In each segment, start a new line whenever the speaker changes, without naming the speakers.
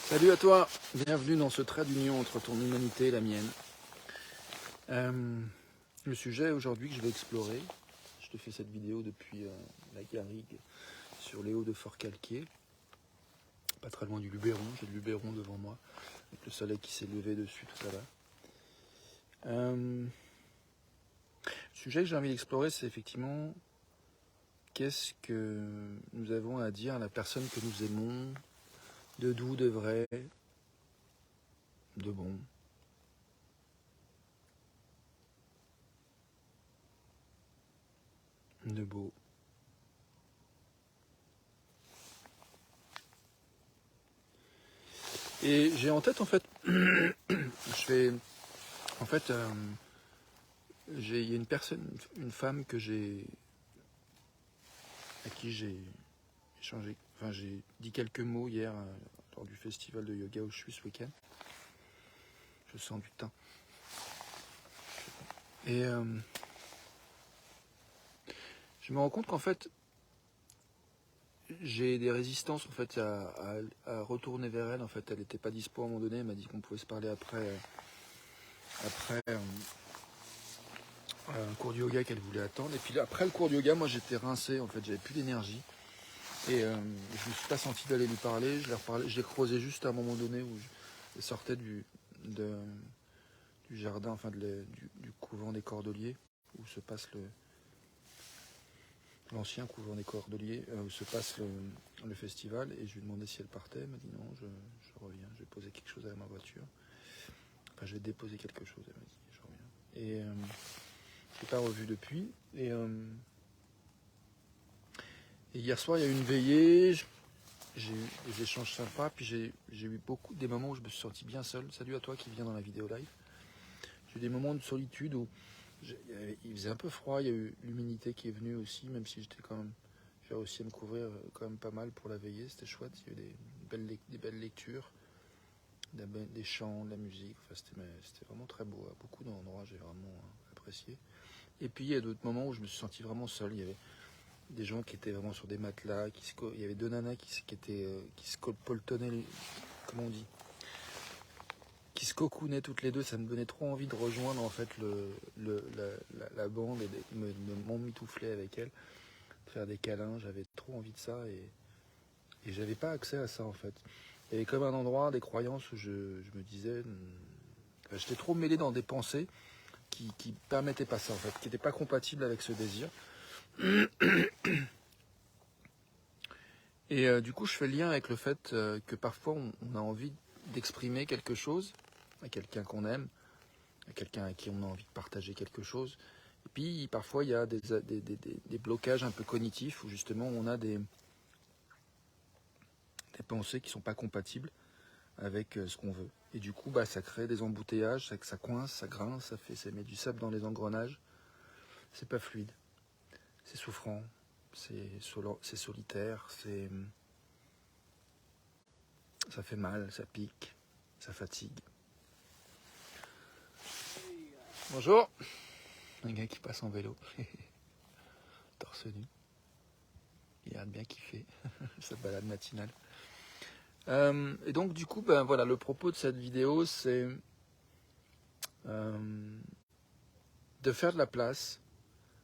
Salut à toi, bienvenue dans ce trait d'union entre ton humanité et la mienne. Le sujet aujourd'hui que je vais explorer, je te fais cette vidéo depuis la garrigue sur les hauts de Fort-Calquier, pas très loin du Luberon, j'ai le Luberon devant moi, avec le soleil qui s'est levé dessus tout à l'heure. Le sujet que j'ai envie d'explorer, c'est effectivement qu'est-ce que nous avons à dire à la personne que nous aimons, de doux, de vrai, de bon. De beau. Et j'ai en tête en fait, il y a une personne, une femme à qui j'ai échangé, enfin j'ai dit quelques mots hier lors du festival de yoga où je suis ce week-end. Je sens du teint. Et je me rends compte qu'en fait, j'ai des résistances en fait à retourner vers elle. En fait, elle n'était pas dispo à un moment donné. Elle m'a dit qu'on pouvait se parler après un cours de yoga qu'elle voulait attendre. Et puis après le cours de yoga, moi j'étais rincé. En fait, j'avais plus d'énergie. Et je me suis pas senti d'aller lui parler. Je l'ai croisé juste à un moment donné où je sortais du jardin, enfin du couvent des Cordeliers, où se passe l'ancien couvent des Cordeliers, où se passe le festival, et je lui ai demandé si elle partait. Elle m'a dit non, je reviens, je vais poser quelque chose à ma voiture. Enfin, je vais déposer quelque chose, elle m'a dit, je reviens. Et je ne l'ai pas revu depuis. Et hier soir, il y a eu une veillée, j'ai eu des échanges sympas, puis j'ai eu des moments où je me suis senti bien seul. Salut à toi qui viens dans la vidéo live. J'ai eu des moments de solitude où il faisait un peu froid, il y a eu l'humidité qui est venue aussi, même si j'ai réussi à me couvrir quand même pas mal pour la veillée, c'était chouette, il y a eu des belles lectures, des chants, de la musique, enfin, c'était vraiment très beau, à beaucoup d'endroits j'ai vraiment apprécié. Et puis il y a d'autres moments où je me suis senti vraiment seul, il y avait des gens qui étaient vraiment sur des matelas, il y avait deux nanas qui se colpotonnaient, comment on dit, qui se cocoonaient toutes les deux, ça me donnait trop envie de rejoindre en fait la bande et de m'emmitoufler avec elle, de faire des câlins, j'avais trop envie de ça et j'avais pas accès à ça en fait. Il y avait comme un endroit, des croyances où je me disais, enfin, j'étais trop mêlé dans des pensées qui permettaient pas ça en fait, qui n'étaient pas compatibles avec ce désir. Et du coup, je fais le lien avec le fait que parfois on a envie d'exprimer quelque chose à quelqu'un qu'on aime, à quelqu'un à qui on a envie de partager quelque chose. Et puis parfois il y a des blocages un peu cognitifs où justement on a des pensées qui ne sont pas compatibles avec ce qu'on veut. Et du coup ça crée des embouteillages, ça coince, ça grince, ça met du sable dans les engrenages. C'est pas fluide, c'est souffrant, c'est solitaire, ça fait mal, ça pique, ça fatigue. Bonjour. Un gars qui passe en vélo, torse nu. Il a bien kiffé sa balade matinale. Et donc du coup, voilà, le propos de cette vidéo, c'est de faire de la place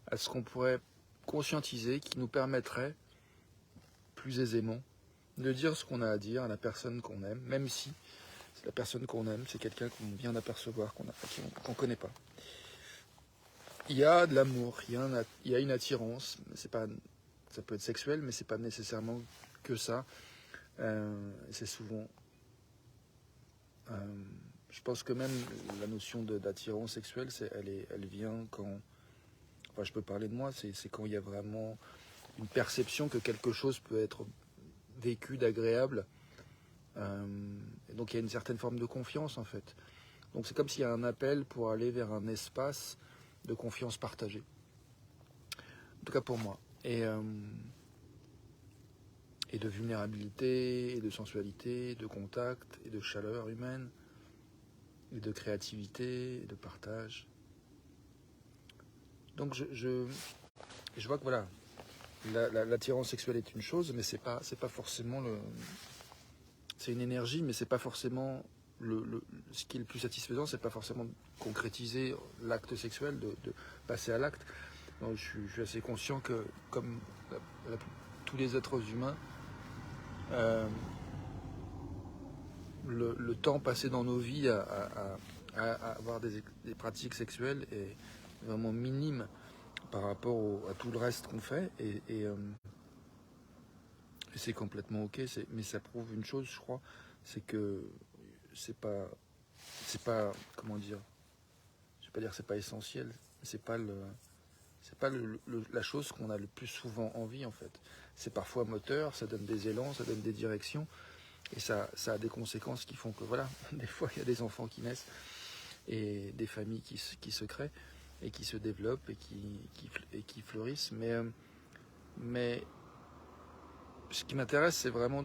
à ce qu'on pourrait conscientiser, qui nous permettrait plus aisément de dire ce qu'on a à dire à la personne qu'on aime, même si la personne qu'on aime, c'est quelqu'un qu'on vient d'apercevoir, qu'on ne connaît pas. Il y a de l'amour, il y a une attirance, ça peut être sexuel, mais c'est pas nécessairement que ça. C'est souvent... je pense que même la notion d'attirance sexuelle, elle vient quand... Enfin, je peux parler de moi, c'est quand il y a vraiment une perception que quelque chose peut être vécu d'agréable. Et donc il y a une certaine forme de confiance en fait. Donc c'est comme s'il y a un appel pour aller vers un espace de confiance partagée. En tout cas pour moi. Et de vulnérabilité, et de sensualité, et de contact, et de chaleur humaine, et de créativité, et de partage. Donc je vois que voilà, l'attirance sexuelle est une chose, mais c'est pas forcément c'est une énergie, mais c'est pas forcément ce qui est le plus satisfaisant, c'est pas forcément de concrétiser l'acte sexuel, de passer à l'acte. Donc, je suis assez conscient que, comme la- tous les êtres humains, euh, le temps passé dans nos vies à avoir des pratiques sexuelles est vraiment minime par rapport à tout le reste qu'on fait. Et c'est complètement ok. Mais ça prouve une chose, je crois, c'est que c'est pas, comment dire, je vais pas dire que c'est pas essentiel, mais c'est pas la chose qu'on a le plus souvent envie en fait. C'est parfois moteur, ça donne des élans, ça donne des directions, et ça a des conséquences qui font que voilà, des fois il y a des enfants qui naissent et des familles qui se créent et qui se développent et qui fleurissent. Mais ce qui m'intéresse, c'est vraiment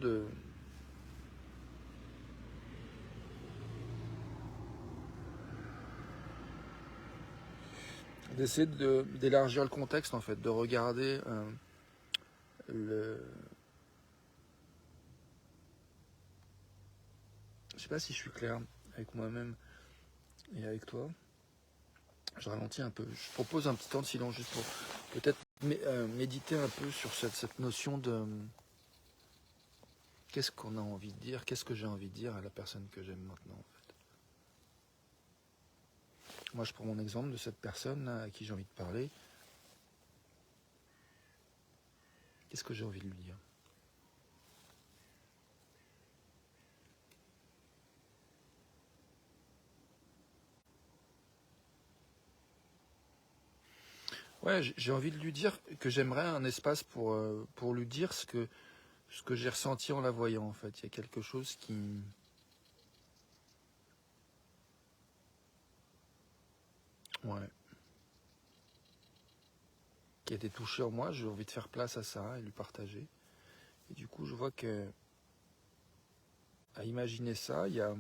d'essayer d'élargir le contexte en fait, de regarder le. Je sais pas si je suis clair avec moi-même et avec toi. Je ralentis un peu. Je propose un petit temps de silence juste pour peut-être méditer un peu sur cette notion de qu'est-ce qu'on a envie de dire, qu'est-ce que j'ai envie de dire à la personne que j'aime maintenant en fait. Moi je prends mon exemple de cette personne à qui j'ai envie de parler. Qu'est-ce que j'ai envie de lui dire? Ouais, j'ai envie de lui dire que j'aimerais un espace pour lui dire ce que j'ai ressenti en la voyant en fait. Il y a quelque chose ouais, qui a été touché en moi. J'ai envie de faire place à ça et lui partager. Et du coup, je vois que à imaginer ça, il y a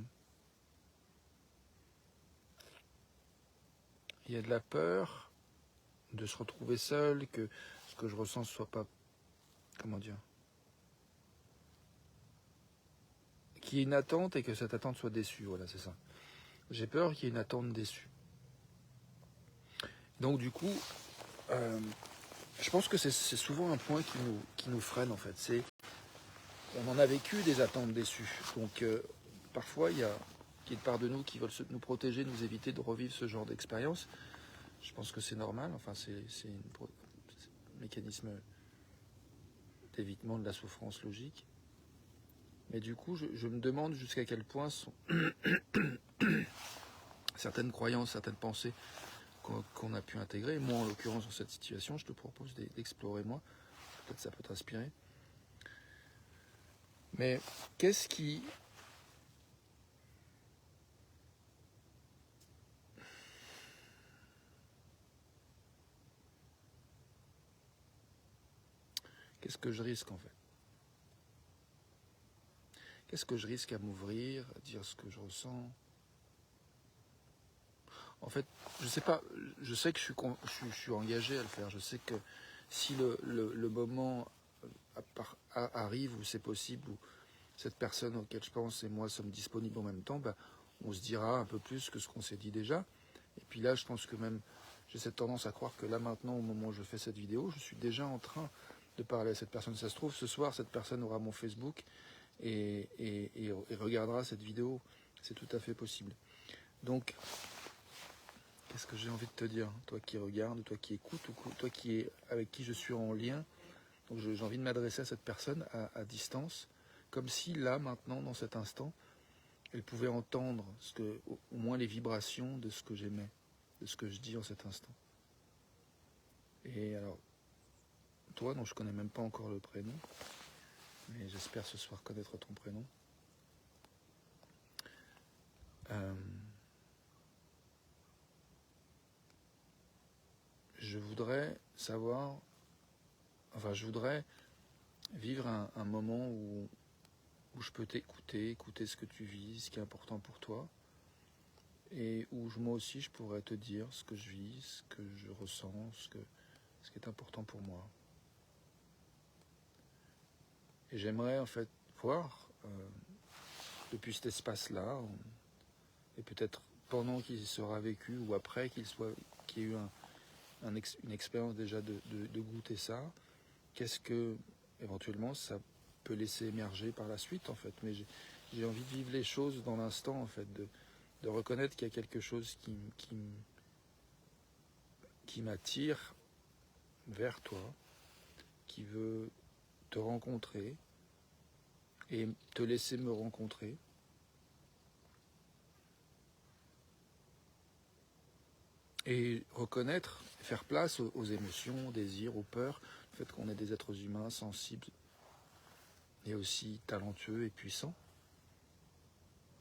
de la peur de se retrouver seul, que ce que je ressens ne soit pas, comment dire, qu'il y ait une attente et que cette attente soit déçue. Voilà, c'est ça. J'ai peur qu'il y ait une attente déçue. Donc du coup, euh, je pense que c'est souvent un point qui nous freine en fait. On en a vécu des attentes déçues. Donc parfois, il y a une part de nous qui veulent nous protéger, nous éviter de revivre ce genre d'expérience. Je pense que c'est normal. Enfin, c'est un mécanisme d'évitement de la souffrance logique. Mais du coup, je me demande jusqu'à quel point sont certaines croyances, certaines pensées qu'on a pu intégrer. Moi, en l'occurrence, dans cette situation, je te propose d'explorer moi. Peut-être ça peut t'inspirer. Mais qu'est-ce qui... Qu'est-ce que je risque en fait? Qu'est-ce que je risque à m'ouvrir, à dire ce que je ressens? En fait, je sais pas, je sais que je suis engagé à le faire. Je sais que si le moment arrive où c'est possible, où cette personne auquel je pense et moi sommes disponibles en même temps, bah, on se dira un peu plus que ce qu'on s'est dit déjà. Et puis là, je pense que même, j'ai cette tendance à croire que là maintenant, au moment où je fais cette vidéo, je suis déjà en train de parler à cette personne. Ça se trouve, ce soir, cette personne aura mon Facebook et regardera cette vidéo. C'est tout à fait possible. Donc, qu'est-ce que j'ai envie de te dire, toi qui regardes, toi qui écoutes, ou toi avec qui je suis en lien. Donc j'ai envie de m'adresser à cette personne à distance, comme si là, maintenant, dans cet instant, elle pouvait entendre au moins les vibrations de ce que j'aimais, de ce que je dis en cet instant. Et alors, toi, dont je connais même pas encore le prénom, mais j'espère ce soir connaître ton prénom. Je voudrais savoir, enfin, je voudrais vivre un moment où je peux t'écouter, écouter ce que tu vis, ce qui est important pour toi, et où moi aussi je pourrais te dire ce que je vis, ce que je ressens, ce qui est important pour moi. Et j'aimerais en fait voir depuis cet espace-là, et peut-être pendant qu'il sera vécu ou après qu'il y ait eu une expérience déjà de goûter ça, qu'est-ce que éventuellement ça peut laisser émerger par la suite en fait. Mais j'ai envie de vivre les choses dans l'instant en fait, de reconnaître qu'il y a quelque chose qui m'attire vers toi, qui veut te rencontrer et te laisser me rencontrer. Et reconnaître, faire place aux émotions, aux désirs, aux peurs, le fait qu'on est des êtres humains sensibles et aussi talentueux et puissants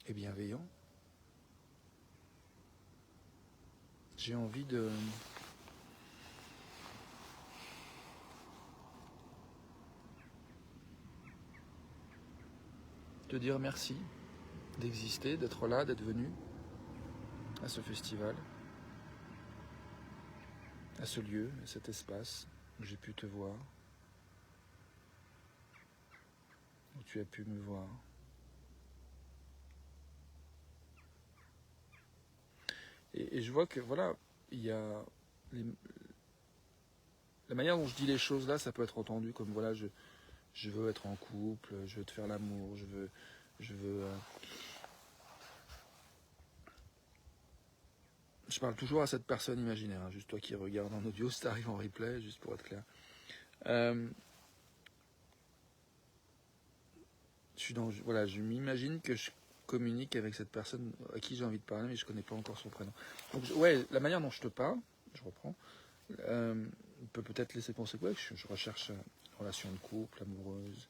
et bienveillants. J'ai envie de te dire merci d'exister, d'être là, d'être venu à ce festival, à ce lieu, à cet espace où j'ai pu te voir, où tu as pu me voir. Et je vois que voilà, il y a la manière dont je dis les choses là, ça peut être entendu comme voilà, je veux être en couple, je veux te faire l'amour, je parle toujours à cette personne imaginaire, hein, juste toi qui regardes en audio, si t'arrives en replay, juste pour être clair. Voilà, je m'imagine que je communique avec cette personne à qui j'ai envie de parler, mais je connais pas encore son prénom. Donc, ouais, la manière dont je te parle, je reprends, peut-être laisser penser quoi, que je recherche une relation de couple, amoureuse.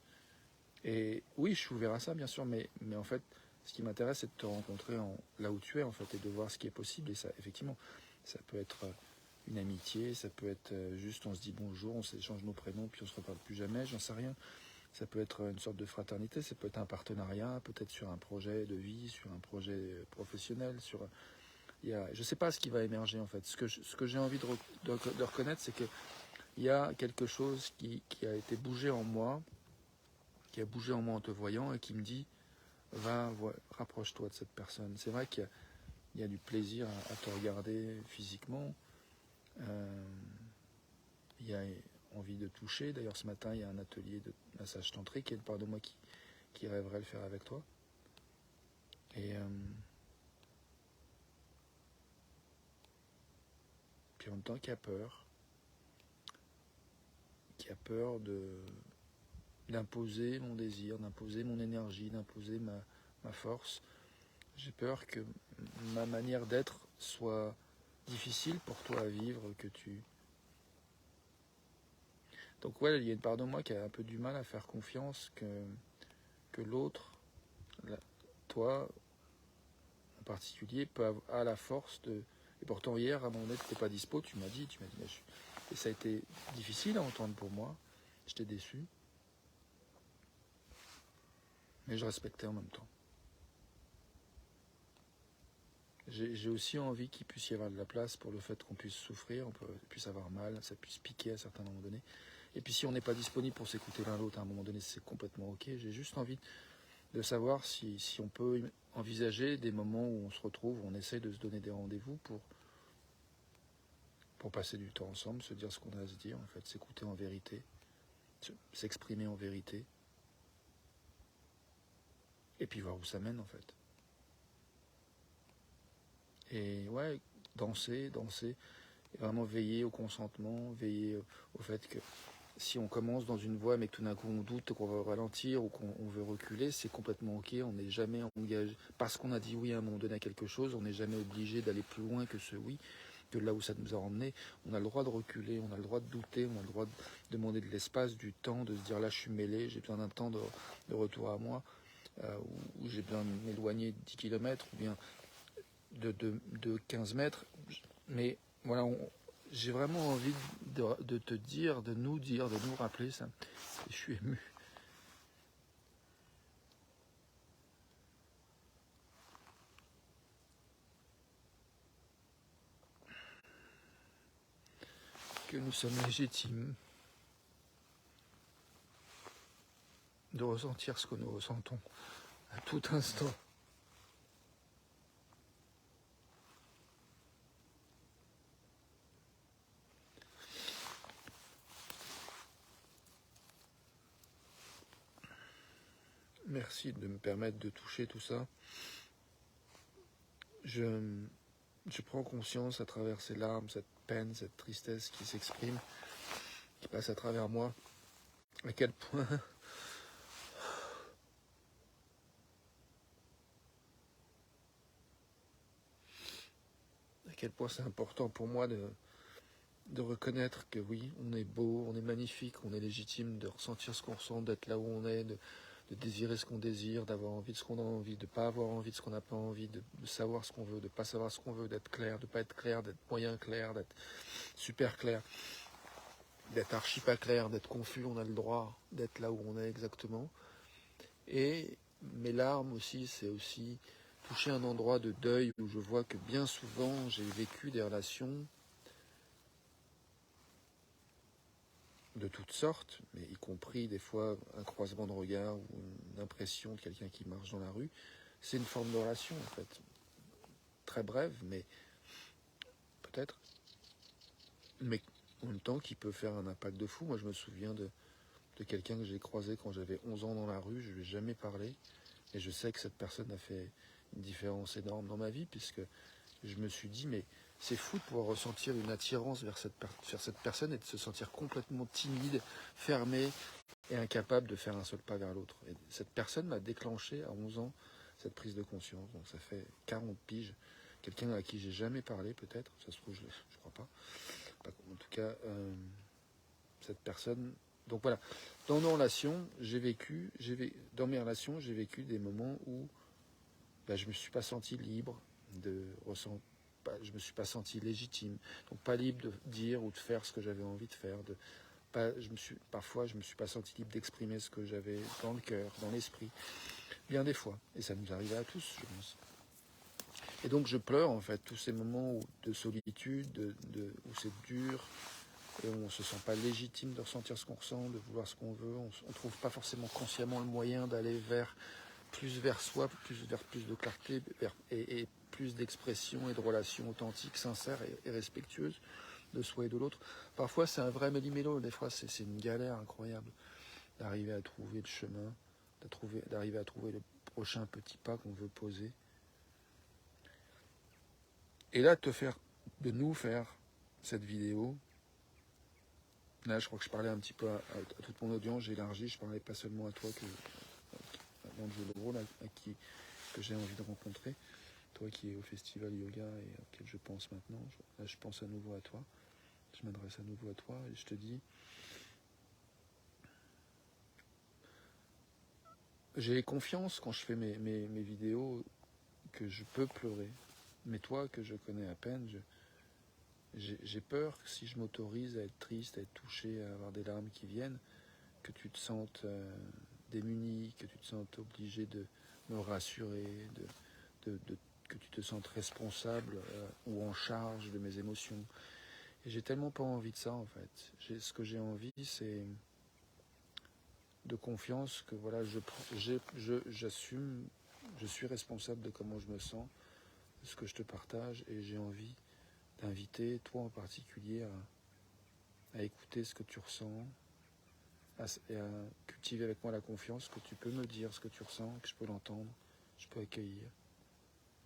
Et oui, je suis ouvert à ça, bien sûr, mais en fait, ce qui m'intéresse, c'est de te rencontrer là où tu es, en fait, et de voir ce qui est possible. Et ça, effectivement, ça peut être une amitié, ça peut être juste on se dit bonjour, on s'échange nos prénoms, puis on se reparle plus jamais, j'en sais rien. Ça peut être une sorte de fraternité, ça peut être un partenariat, peut-être sur un projet de vie, sur un projet professionnel, je ne sais pas ce qui va émerger en fait. Ce que j'ai envie de reconnaître, c'est qu'il y a quelque chose qui a été bougé en moi, qui a bougé en moi en te voyant et qui me dit rapproche-toi de cette personne. C'est vrai qu'il y a du plaisir à te regarder physiquement. Il y a envie de toucher. D'ailleurs, ce matin, il y a un atelier de massage tantrique et une part de moi qui rêverait le faire avec toi. Et puis en même temps, qui a peur d'imposer mon désir, d'imposer mon énergie, d'imposer ma force. J'ai peur que ma manière d'être soit difficile pour toi à vivre, Donc ouais, il y a une part de moi qui a un peu du mal à faire confiance que l'autre, toi en particulier, a la force de... Et pourtant hier, à un moment donné, tu n'étais pas dispo, tu m'as dit, et ça a été difficile à entendre pour moi, j'étais déçu, mais je respectais en même temps. J'ai aussi envie qu'il puisse y avoir de la place pour le fait qu'on puisse souffrir, puisse avoir mal, ça puisse piquer à certains moments donnés. Et puis si on n'est pas disponible pour s'écouter l'un l'autre à un moment donné, c'est complètement ok. J'ai juste envie de savoir si on peut envisager des moments où on se retrouve, où on essaie de se donner des rendez-vous pour passer du temps ensemble, se dire ce qu'on a à se dire, en fait, s'écouter en vérité, s'exprimer en vérité, et puis voir où ça mène en fait. Et ouais, danser, et vraiment veiller au consentement, veiller au fait que si on commence dans une voie mais que tout d'un coup on doute qu'on va ralentir ou qu'on veut reculer, c'est complètement ok, on n'est jamais engagé. Parce qu'on a dit oui à un moment donné à quelque chose, on n'est jamais obligé d'aller plus loin que ce oui, que là où ça nous a emmené. On a le droit de reculer, on a le droit de douter, on a le droit de demander de l'espace, du temps, de se dire là je suis mêlé, j'ai besoin d'un temps de retour à moi, ou j'ai besoin de m'éloigner de 10 km, ou bien de 15 mètres. Mais voilà, j'ai vraiment envie de te dire, de nous rappeler ça. Et je suis ému. Que nous sommes légitimes de ressentir ce que nous ressentons à tout instant. Merci de me permettre de toucher tout ça. Je prends conscience à travers ces larmes, cette peine, cette tristesse qui s'exprime, qui passe à travers moi, à quel point c'est important pour moi de reconnaître que oui, on est beau, on est magnifique, on est légitime de ressentir ce qu'on ressent, d'être là où on est, de désirer ce qu'on désire, d'avoir envie de ce qu'on a envie, de ne pas avoir envie de ce qu'on n'a pas envie, de savoir ce qu'on veut, de ne pas savoir ce qu'on veut, d'être clair, de ne pas être clair, d'être moyen clair, d'être super clair, d'être archi pas clair, d'être confus, on a le droit d'être là où on est exactement. Et mes larmes aussi, c'est aussi toucher un endroit de deuil où je vois que bien souvent j'ai vécu des relations de toutes sortes, mais y compris des fois un croisement de regard ou une impression de quelqu'un qui marche dans la rue. C'est une forme de relation en fait, très brève, mais peut-être, mais en même temps qui peut faire un impact de fou. Moi je me souviens de quelqu'un que j'ai croisé quand j'avais 11 ans dans la rue, je ne lui ai jamais parlé, et je sais que cette personne a fait une différence énorme dans ma vie, puisque je me suis dit, mais c'est fou de pouvoir ressentir une attirance vers cette personne et de se sentir complètement timide, fermé et incapable de faire un seul pas vers l'autre. Et cette personne m'a déclenché à 11 ans cette prise de conscience. Donc ça fait 40 piges. Quelqu'un à qui j'ai jamais parlé peut-être, ça se trouve, je crois pas. En tout cas, cette personne... Donc voilà, dans mes relations, j'ai vécu des moments où je ne me suis pas senti libre de ressentir. Je ne me suis pas senti légitime, donc pas libre de dire ou de faire ce que j'avais envie de faire. Parfois, je ne me suis pas senti libre d'exprimer ce que j'avais dans le cœur, dans l'esprit, bien des fois. Et ça nous arrivait à tous, je pense. Et donc je pleure en fait tous ces moments de solitude, où c'est dur, et où on ne se sent pas légitime de ressentir ce qu'on ressent, de vouloir ce qu'on veut. On ne trouve pas forcément consciemment le moyen d'aller vers soi, vers plus de clarté, et plus d'expression et de relations authentiques, sincères et respectueuses de soi et de l'autre. Parfois, c'est un vrai méli-mélo. Des fois, c'est une galère incroyable d'arriver à trouver le chemin, d'arriver à trouver le prochain petit pas qu'on veut poser. Et là, de nous faire cette vidéo. Là, je crois que je parlais un petit peu à toute mon audience. J'ai élargi. Je parlais pas seulement à toi, avant de jouer le rôle, que j'ai envie de rencontrer. Toi qui es au festival yoga et auquel je pense maintenant. Là, je pense à nouveau à toi. Je m'adresse à nouveau à toi et je te dis, j'ai confiance quand je fais mes vidéos que je peux pleurer. Mais toi, que je connais à peine, j'ai peur que si je m'autorise à être triste, à être touché, à avoir des larmes qui viennent, que tu te sentes démuni, que tu te sentes obligé de me rassurer, que tu te sentes responsable ou en charge de mes émotions. Et j'ai tellement pas envie de ça en fait. Ce que j'ai envie, c'est de confiance, que voilà, j'assume, je suis responsable de comment je me sens, de ce que je te partage, et j'ai envie d'inviter, toi en particulier, à écouter ce que tu ressens, et à cultiver avec moi la confiance que tu peux me dire ce que tu ressens, que je peux l'entendre, je peux accueillir.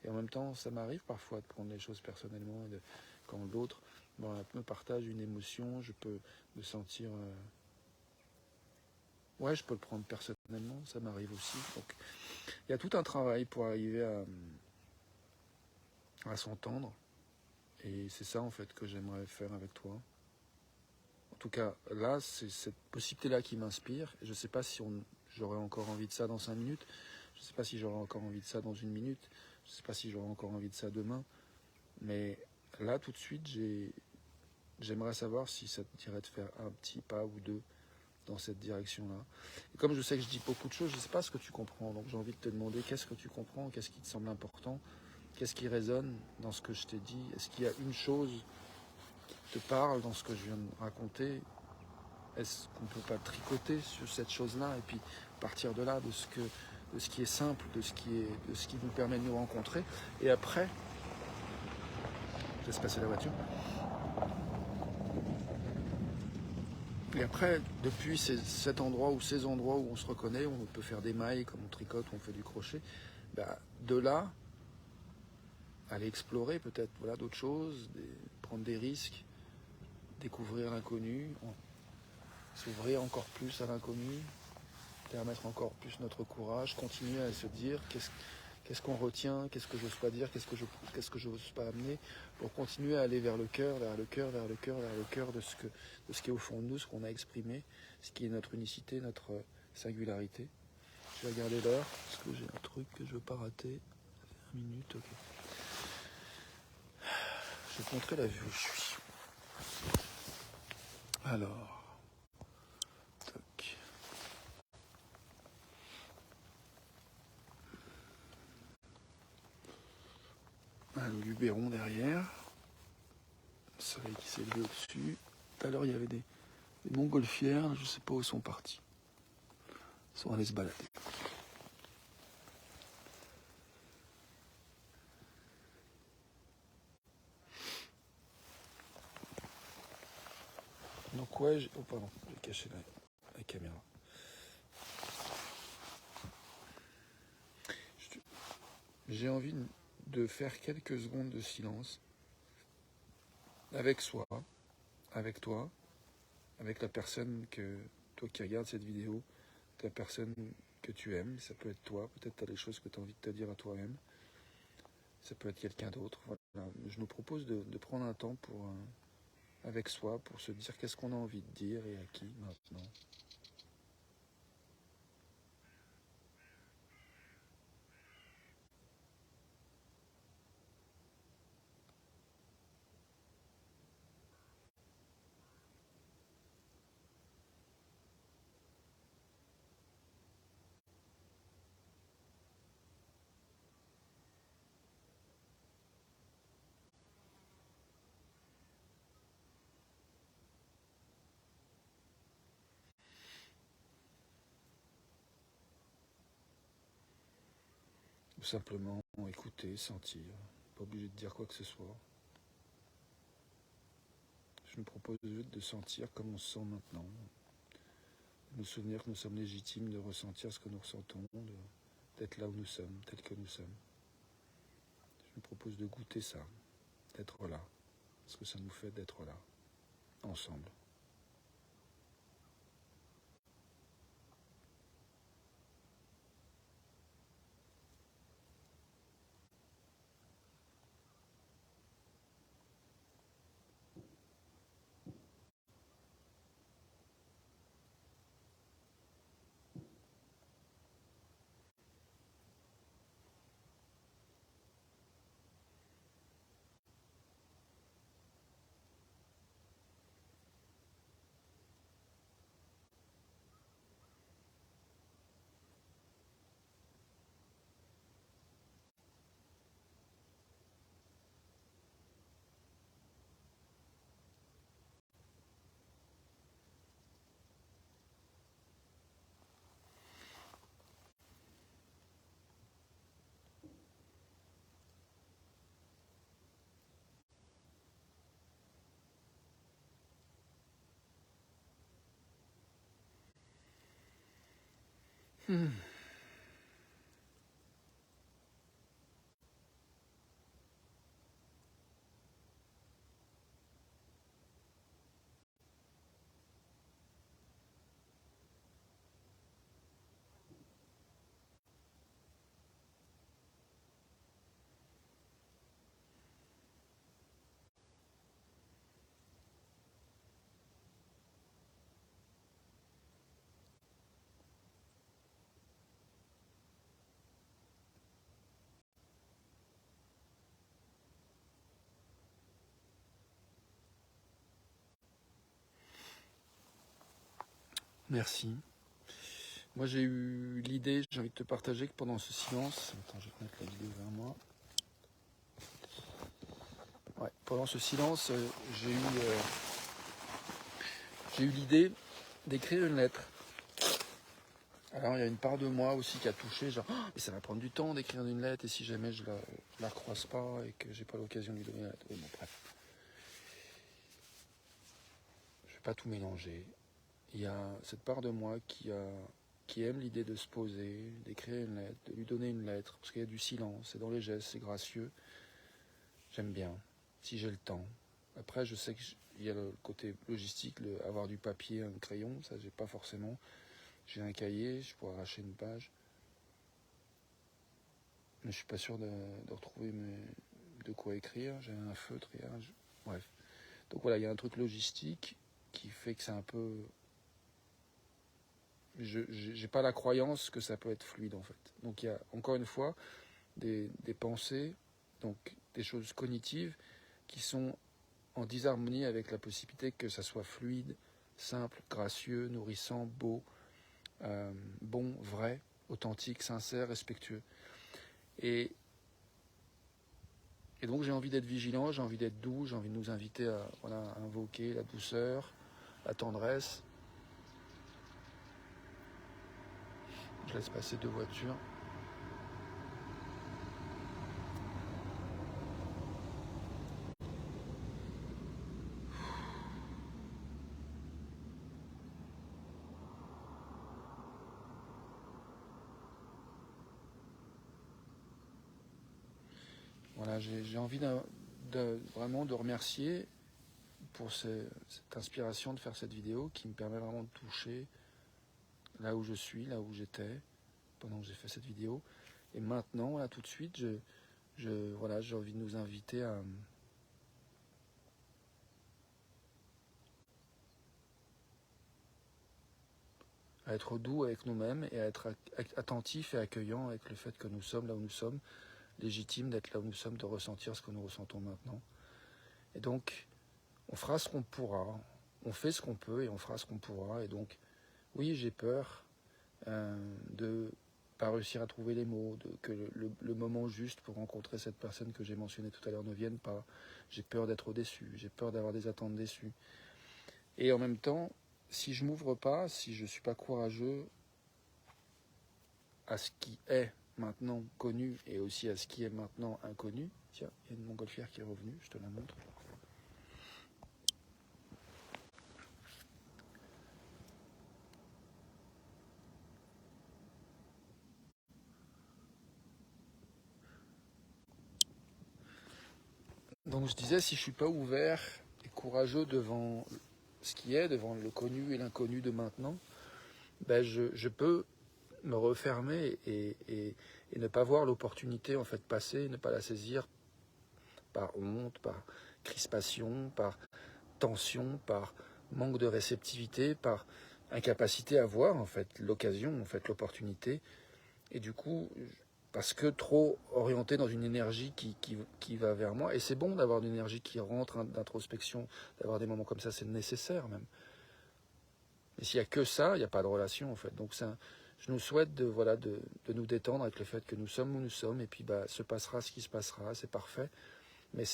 Et en même temps, ça m'arrive parfois de prendre les choses personnellement, et quand l'autre me partage une émotion, je peux me sentir... ouais, je peux le prendre personnellement, ça m'arrive aussi. Donc, il y a tout un travail pour arriver à s'entendre. Et c'est ça, en fait, que j'aimerais faire avec toi. En tout cas, là, c'est cette possibilité-là qui m'inspire. Je ne sais pas si j'aurais encore envie de ça dans 5 minutes. Je ne sais pas si j'aurais encore envie de ça dans 1 minute. Je ne sais pas si j'aurais encore envie de ça demain. Mais là, tout de suite, j'aimerais savoir si ça te dirait de faire un petit pas ou deux dans cette direction-là. Et comme je sais que je dis beaucoup de choses, je ne sais pas ce que tu comprends. Donc j'ai envie de te demander qu'est-ce que tu comprends, qu'est-ce qui te semble important, qu'est-ce qui résonne dans ce que je t'ai dit. Est-ce qu'il y a une chose qui te parle dans ce que je viens de raconter? Est-ce qu'on ne peut pas tricoter sur cette chose-là et puis partir de là, de ce de ce qui est simple, de ce qui nous permet de nous rencontrer. Et après, je laisse passer la voiture. Et après, depuis cet endroit ou ces endroits où on se reconnaît, où on peut faire des mailles, comme on tricote, où on fait du crochet, bah, de là, aller explorer peut-être voilà, d'autres choses, prendre des risques, découvrir l'inconnu, s'ouvrir encore plus à l'inconnu, permettre encore plus notre courage, continuer à se dire qu'est-ce qu'on retient, qu'est-ce que j'ose pas dire, qu'est-ce que je n'ose pas amener, pour continuer à aller vers le cœur, vers le cœur, vers le cœur, vers le cœur de ce qui est au fond de nous, ce qu'on a exprimé, ce qui est notre unicité, notre singularité. Je vais regarder l'heure, parce que j'ai un truc que je veux pas rater. 1 minute, ok. Je vais te montrer la vue où je suis. Alors, toc. Un Luberon derrière. Le soleil qui s'est levé au-dessus. Tout à l'heure, il y avait des montgolfières, je ne sais pas où ils sont partis. Ils sont allés se balader. Donc ouais, oh pardon, j'ai caché la caméra. J'ai envie de faire quelques secondes de silence avec soi, avec toi, avec la personne toi qui regardes cette vidéo, la personne que tu aimes. Ça peut être toi, peut-être tu as des choses que tu as envie de te dire à toi-même. Ça peut être quelqu'un d'autre. Voilà. Je nous propose de prendre un temps avec soi pour se dire qu'est-ce qu'on a envie de dire et à qui maintenant. Ou simplement écouter, sentir, pas obligé de dire quoi que ce soit. Je nous propose juste de sentir comme on se sent maintenant, de nous souvenir que nous sommes légitimes de ressentir ce que nous ressentons, d'être là où nous sommes, tels que nous sommes. Je nous propose de goûter ça, d'être là, ce que ça nous fait d'être là, ensemble. Merci. Moi j'ai eu l'idée, j'ai envie de te partager que pendant ce silence, attends, je vais mettre la vidéo vers moi. Ouais, pendant ce silence, j'ai eu l'idée d'écrire une lettre Alors il y a une part de moi aussi qui a touché, genre, oh, mais ça va prendre du temps d'écrire une lettre, et si jamais je la recroise pas et que j'ai pas l'occasion de lui donner la lettre. Oui, bon, bref. Je vais pas tout mélanger. Il y a cette part de moi qui aime l'idée de se poser, d'écrire une lettre, de lui donner une lettre, parce qu'il y a du silence, c'est dans les gestes, c'est gracieux. J'aime bien, si j'ai le temps. Après, je sais qu'il y a le côté logistique, avoir du papier, un crayon, ça j'ai pas forcément. J'ai un cahier, je pourrais arracher une page. Mais je suis pas sûr de retrouver de quoi écrire. J'ai un feutre et bref. Donc voilà, il y a un truc logistique qui fait que c'est un peu... J'ai pas la croyance que ça peut être fluide en fait. Donc il y a encore une fois des pensées, donc des choses cognitives qui sont en disharmonie avec la possibilité que ça soit fluide, simple, gracieux, nourrissant, beau, bon, vrai, authentique, sincère, respectueux. Et donc j'ai envie d'être vigilant, j'ai envie d'être doux, j'ai envie de nous inviter à invoquer la douceur, la tendresse. Je laisse passer 2 voitures. Voilà, j'ai envie vraiment de remercier pour cette inspiration de faire cette vidéo qui me permet vraiment de toucher là où je suis, là où j'étais pendant que j'ai fait cette vidéo. Et maintenant, là tout de suite, j'ai envie de nous inviter à être doux avec nous-mêmes et à être attentifs et accueillants avec le fait que nous sommes là où nous sommes, légitimes d'être là où nous sommes, de ressentir ce que nous ressentons maintenant. Et donc, on fera ce qu'on pourra, on fait ce qu'on peut et on fera ce qu'on pourra. Et donc, oui, j'ai peur de pas réussir à trouver les mots, que le moment juste pour rencontrer cette personne que j'ai mentionnée tout à l'heure ne vienne pas. J'ai peur d'être déçu, j'ai peur d'avoir des attentes déçues. Et en même temps, si je m'ouvre pas, si je suis pas courageux à ce qui est maintenant connu et aussi à ce qui est maintenant inconnu, tiens, il y a une montgolfière qui est revenue, je te la montre. Donc je disais, si je suis pas ouvert et courageux devant ce qui est, devant le connu et l'inconnu de maintenant, ben je peux me refermer et ne pas voir l'opportunité en fait passer, ne pas la saisir par honte, par crispation, par tension, par manque de réceptivité, par incapacité à voir en fait l'occasion, en fait l'opportunité, et du coup parce que trop orienté dans une énergie qui va vers moi. Et c'est bon d'avoir une énergie qui rentre, d'introspection, d'avoir des moments comme ça, c'est nécessaire même. Mais s'il n'y a que ça, il n'y a pas de relation en fait. Donc je nous souhaite de nous détendre avec le fait que nous sommes où nous sommes, et puis se passera ce qui se passera, c'est parfait. Mais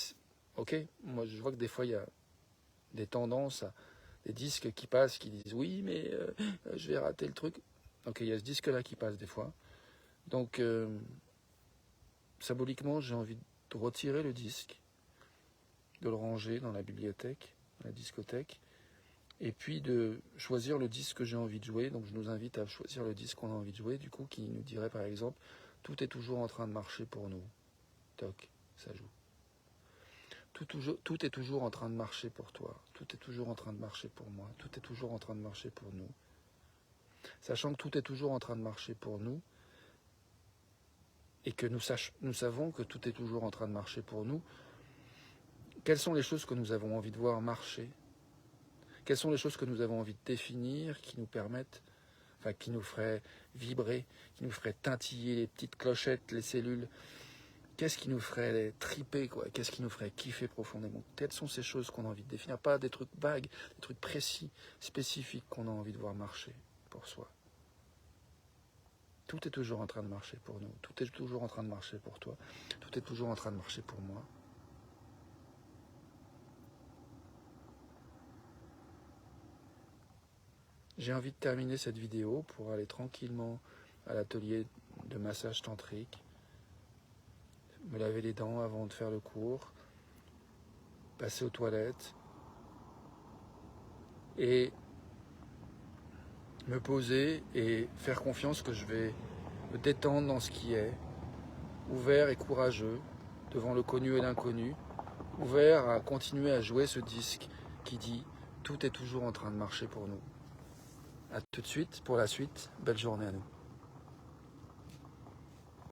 ok, moi je vois que des fois il y a des tendances, des disques qui passent, qui disent oui mais je vais rater le truc. Ok, il y a ce disque là qui passe des fois. Donc symboliquement, j'ai envie de retirer le disque, de le ranger dans la bibliothèque, dans la discothèque, et puis de choisir le disque que j'ai envie de jouer. Donc je nous invite à choisir le disque qu'on a envie de jouer, du coup, qui nous dirait par exemple, tout est toujours en train de marcher pour nous. Toc, ça joue. Tout est toujours en train de marcher pour toi. Tout est toujours en train de marcher pour moi. Tout est toujours en train de marcher pour nous. Sachant que tout est toujours en train de marcher pour nous, et que nous savons que tout est toujours en train de marcher pour nous, quelles sont les choses que nous avons envie de voir marcher? Quelles sont les choses que nous avons envie de définir qui nous permettent, qui nous feraient vibrer, qui nous feraient tintiller les petites clochettes, les cellules? Qu'est-ce qui nous ferait triper, quoi? Qu'est-ce qui nous ferait kiffer profondément? Quelles sont ces choses qu'on a envie de définir? Pas des trucs vagues, des trucs précis, spécifiques qu'on a envie de voir marcher pour soi. Tout est toujours en train de marcher pour nous. Tout est toujours en train de marcher pour toi. Tout est toujours en train de marcher pour moi. J'ai envie de terminer cette vidéo pour aller tranquillement à l'atelier de massage tantrique, me laver les dents avant de faire le cours, passer aux toilettes et me poser et faire confiance que je vais me détendre dans ce qui est, ouvert et courageux devant le connu et l'inconnu, ouvert à continuer à jouer ce disque qui dit « Tout est toujours en train de marcher pour nous ». A tout de suite pour la suite, belle journée à nous.